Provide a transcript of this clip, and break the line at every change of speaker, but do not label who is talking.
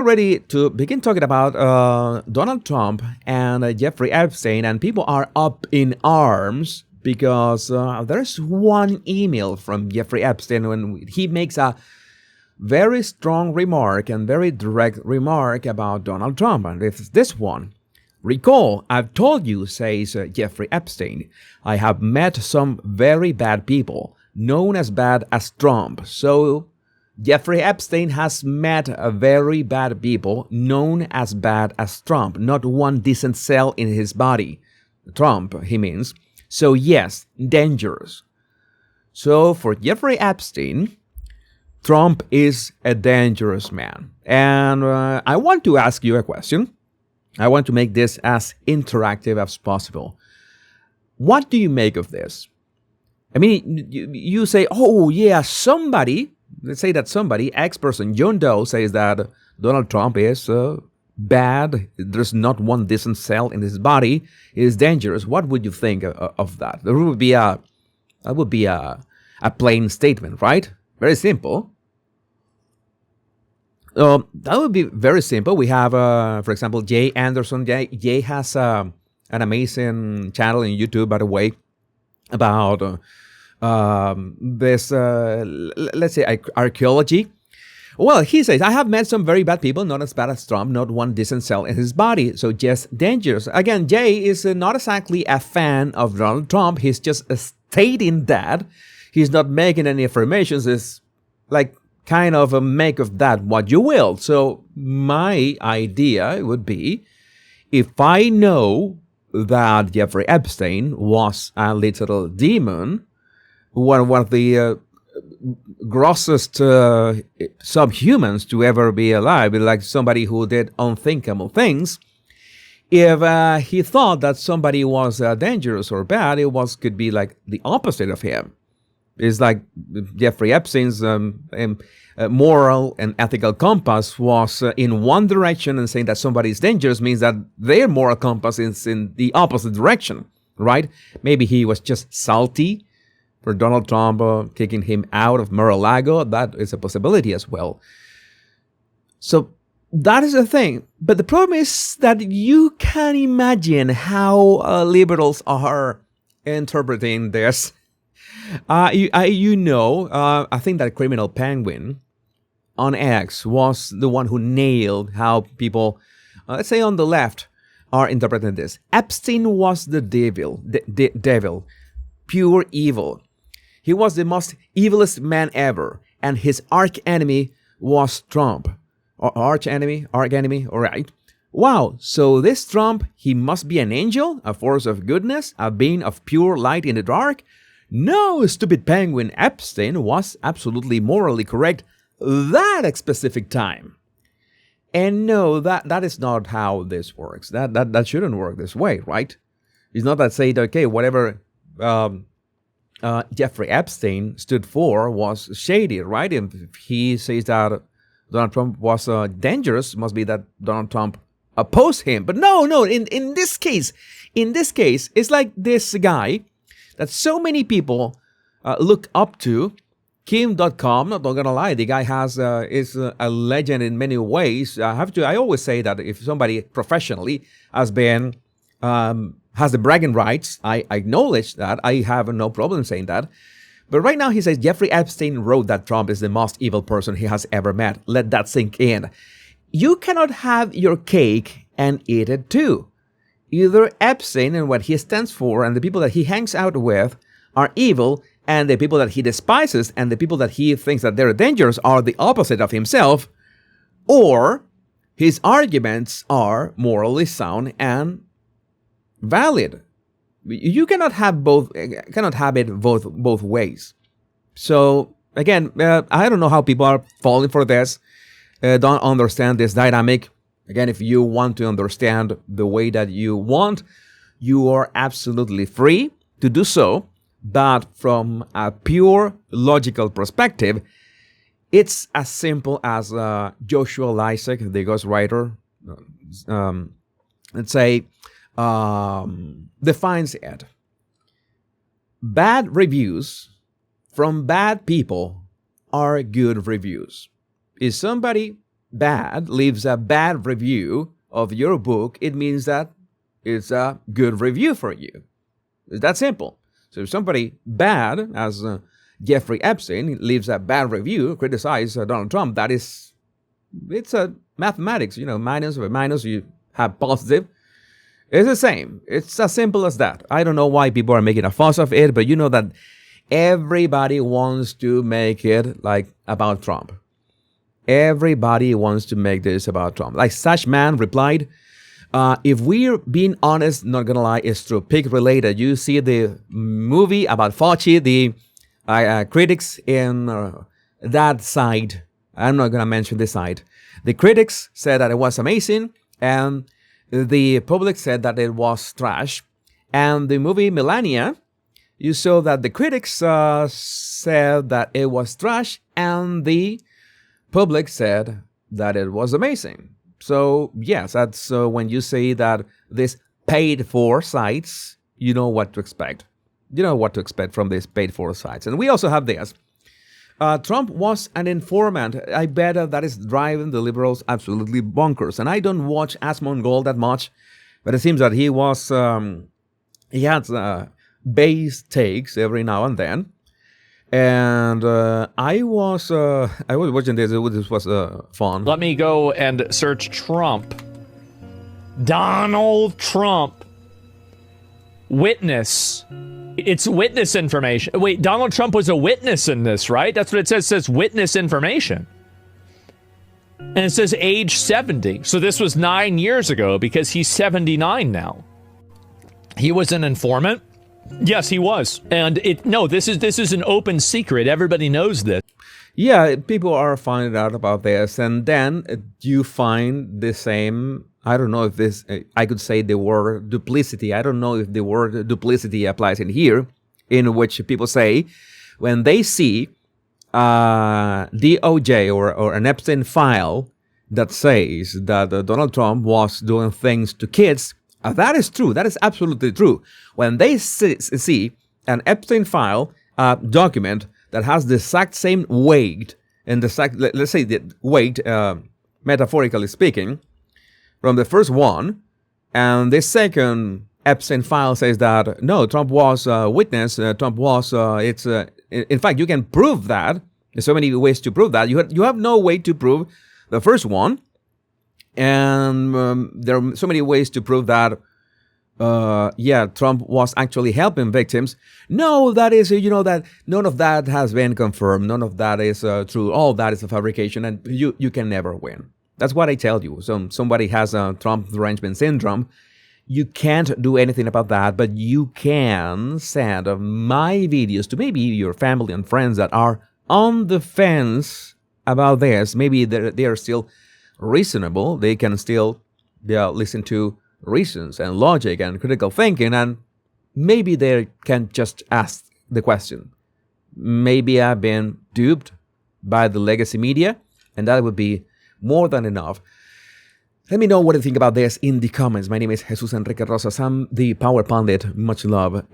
ready to begin talking about Donald Trump and Jeffrey Epstein, and people are up in arms because there's one email from Jeffrey Epstein when he makes a very strong remark and very direct remark about Donald Trump, and it's this one. Recall, I've told you, says Jeffrey Epstein, I have met some very bad people, known as bad as Trump. So Jeffrey Epstein has met very bad people known as bad as Trump, not one decent cell in his body. Trump, he means. So yes, dangerous. So for Jeffrey Epstein, Trump is a dangerous man. And I want to ask you a question. I want to make this as interactive as possible. What do you make of this? I mean, you say, oh yeah, somebody, let's say that somebody, X person, John Doe, says that Donald Trump is bad. There's not one decent cell in his body. He is dangerous. What would you think of that? That would be a plain statement, right? Very simple. That would be very simple. We have, for example, Jay Anderson. Jay has an amazing channel on YouTube, by the way, about this, let's say, archaeology. Well, he says, I have met some very bad people, not as bad as Trump, not one decent cell in his body, so just dangerous. Again, Jay is not exactly a fan of Donald Trump. He's just stating that. He's not making any affirmations. It's like kind of a make of that what you will. So my idea would be, if I know that Jeffrey Epstein was a literal demon, one of the grossest subhumans to ever be alive, like somebody who did unthinkable things, if he thought that somebody was dangerous or bad, could be like the opposite of him. It's like Jeffrey Epstein's moral and ethical compass was in one direction, and saying that somebody is dangerous means that their moral compass is in the opposite direction, right? Maybe he was just salty for Donald Trump kicking him out of Mar-a-Lago. That is a possibility as well. So that is the thing. But the problem is that you can imagine how liberals are interpreting this. I think that Criminal Penguin on X was the one who nailed how people, let's say on the left, are interpreting this. Epstein was the devil, pure evil. He was the most evilest man ever, and his arch-enemy was Trump. Or arch-enemy, all right. Wow, so this Trump, he must be an angel, a force of goodness, a being of pure light in the dark? No, stupid penguin, Epstein was absolutely morally correct that specific time. And no, that is not how this works. That shouldn't work this way, right? It's not that say, okay, whatever Jeffrey Epstein stood for was shady, right? If he says that Donald Trump was dangerous, must be that Donald Trump opposed him. But no, in this case, it's like this guy that so many people look up to, Kim.com. Not gonna lie, the guy is a legend in many ways. I always say that if somebody professionally has been has the bragging rights, I acknowledge that. I have no problem saying that. But right now he says Jeffrey Epstein wrote that Trump is the most evil person he has ever met. Let that sink in. You cannot have your cake and eat it too. Either Epstein and what he stands for and the people that he hangs out with are evil, and the people that he despises and the people that he thinks that they're dangerous are the opposite of himself, or his arguments are morally sound and valid. You cannot have it both ways. So again, I don't know how people are falling for this, don't understand this dynamic. Again, if you want to understand the way that you want, you are absolutely free to do so. But from a pure logical perspective, it's as simple as Joshua Lysak, the ghostwriter, let's say, defines it. Bad reviews from bad people are good reviews. If somebody bad leaves a bad review of your book, it means that it's a good review for you. It's that simple. So if somebody bad, as Jeffrey Epstein, leaves a bad review, criticize Donald Trump, it's a mathematics, minus over minus, you have positive. It's the same. It's as simple as that. I don't know why people are making a fuss of it, but you know that everybody wants to make it like about Trump. Everybody wants to make this about Trump. Like such man replied, if we're being honest, not gonna lie, it's true. Pick related. You see the movie about Fauci, the critics in that side. I'm not gonna mention this side. The critics said that it was amazing, and the public said that it was trash. And the movie Melania, you saw that the critics said that it was trash, and the public said that it was amazing. So yes, that's when you say that this paid-for sites, you know what to expect. You know what to expect from these paid-for sites. And we also have this. Trump was an informant. I bet that is driving the liberals absolutely bonkers. And I don't watch Asmongold that much, but it seems that he had base takes every now and then. And I was watching this. This was fun.
Let me go and search Trump. Donald Trump. Witness. It's witness information. Wait, Donald Trump was a witness in this, right? That's what it says. It says witness information. And it says age 70. So this was 9 years ago because he's 79 now. He was an informant. Yes, he was. And this is an open secret. Everybody knows this.
Yeah, people are finding out about this. And then you find the same, I don't know if this, I could say the word duplicity. I don't know if the word duplicity applies in here, in which people say when they see DOJ or an Epstein file that says that Donald Trump was doing things to kids, that is true. That is absolutely true. When they see an Epstein file document that has the exact same weight, and let's say the weight, metaphorically speaking, from the first one, and the second Epstein file says that no, Trump was a witness. Trump was. In fact, you can prove that. There's so many ways to prove that. You have no way to prove the first one. And there are so many ways to prove that, Trump was actually helping victims. No, that is, that none of that has been confirmed. None of that is true. All that is a fabrication, and you can never win. That's what I tell you. So somebody has a Trump derangement syndrome. You can't do anything about that, but you can send my videos to maybe your family and friends that are on the fence about this. Maybe they are still reasonable. They can still listen to reasons and logic and critical thinking, and maybe they can just ask the question, maybe I've been duped by the legacy media, and that would be more than enough. Let me know what you think about this in the comments. My name is Jesus Enrique Rosas. I'm the Power Pundit. Much love.